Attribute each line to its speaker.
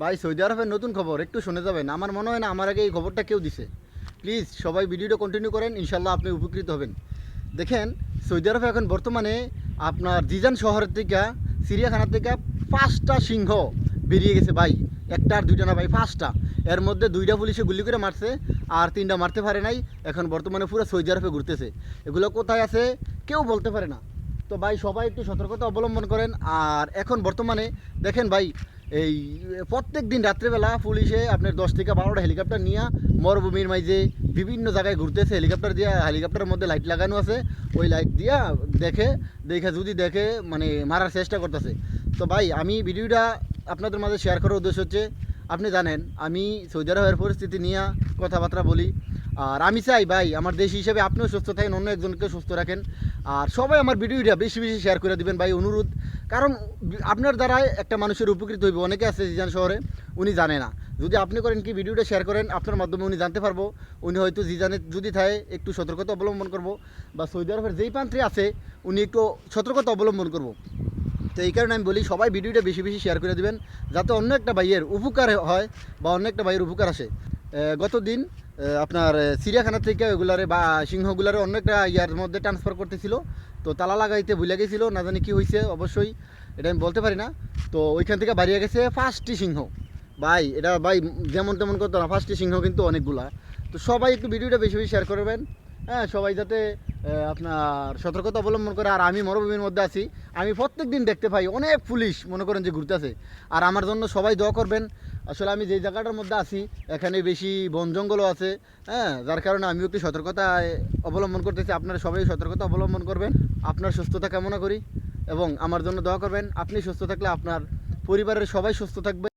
Speaker 1: ভাই সৌদি আরবের নতুন খবর একটু শুনে যাবেন। আমার মনে হয় না আমার আগে এই খবরটা কেউ দিছে। প্লিজ সবাই ভিডিওটা কন্টিনিউ করেন, ইনশাল্লাহ আপনি উপকৃত হবেন। দেখেন, সৌদি আরবে এখন বর্তমানে আপনার জিজান শহরের থেকে, চিড়িয়াখানার থেকে 5টা সিংহ বেরিয়ে গেছে ভাই। একটা আর দুইটা না ভাই, 5টা। এর মধ্যে 2টা পুলিশে গুলি করে মারছে, আর 3টা মারতে পারে নাই। এখন বর্তমানে পুরো সৌদি আরবে ঘুরতেছে। এগুলো কোথায় আছে কেউ বলতে পারে না। তো ভাই সবাই একটু সতর্কতা অবলম্বন করেন। আর এখন বর্তমানে দেখেন ভাই, এই প্রত্যেক দিন রাত্রেবেলা পুলিশে আপনার 10 থেকে 12টা হেলিকপ্টার নিয়ে মরুভূমির মাঝে বিভিন্ন জায়গায় ঘুরতেছে। হেলিকপ্টার দিয়া, হেলিকপ্টারের মধ্যে লাইট লাগানো আছে, ওই লাইট দিয়া যদি দেখে মানে মারার চেষ্টা করতেছে। তো ভাই আমি ভিডিওটা আপনাদের মাঝে শেয়ার করার উদ্দেশ্য হচ্ছে, আপনি জানেন আমি সৌদি আরবের পরিস্থিতি নিয়ে কথাবার্তা বলি। আর আমি চাই ভাই আমার দেশ হিসেবে আপনিও সুস্থ থাকেন, অন্য একজনকে সুস্থ রাখেন। আর সবাই আমার ভিডিওটা বেশি বেশি শেয়ার করে দিবেন ভাই, অনুরোধ। কারণ আপনার দ্বারাই একটা মানুষের উপকৃত হইবে। অনেকে আছে জিজান শহরে, উনি জানে না। যদি আপনি করেন কি ভিডিওটা শেয়ার করেন, আপনার মাধ্যমে উনি জানতে পারবো। উনি হয়তো জিজানে যদি থাকে একটু সতর্কতা অবলম্বন করবো, বা সৌদি আরবের যেই প্রান্তে আছে উনি একটু সতর্কতা অবলম্বন করবো। তো এই কারণে আমি বলি সবাই ভিডিওটা বেশি বেশি শেয়ার করে দিবেন, যাতে অন্য একটা ভাইয়ের উপকার হয় বা অন্য একটা ভাইয়ের উপকার আসে। গত দিন আপনার চিড়িয়াখানা থেকে ওগুলারে বা সিংহগুলারে অন্য একটা ইয়ার মধ্যে ট্রান্সফার করতেছিল। তো তালা লাগাইতে ভুলে গেছিলো, না জানি কী হয়েছে, অবশ্যই এটা আমি বলতে পারি না। তো ওইখান থেকে বাড়িয়ে গেছে 5টি সিংহ। ভাই এটা ভাই যেমন তেমন করতো না, 5টি সিংহ কিন্তু অনেকগুলা। তো সবাই একটু ভিডিওটা বেশি বেশি শেয়ার করবেন। হ্যাঁ, সবাই যাতে আপনার সতর্কতা অবলম্বন করে। আর আমি মরুভূমির মধ্যে আছি, আমি প্রত্যেক দিন দেখতে পাই অনেক পুলিশ মনে করেন যে ঘুরতেছে। আর আমার জন্য সবাই দোয়া করবেন। আসলে আমি যেই জায়গাটার মধ্যে আছি এখানে বেশি বন জঙ্গলও আছে। হ্যাঁ, যার কারণে আমিও একটু সতর্কতা অবলম্বন করতেছি। আপনারা সবাই সতর্কতা অবলম্বন করবেন। আপনার সুস্থতা কামনা করি এবং আমার জন্য দোয়া করবেন। আপনি সুস্থ থাকলে আপনার পরিবারের সবাই সুস্থ থাকবে।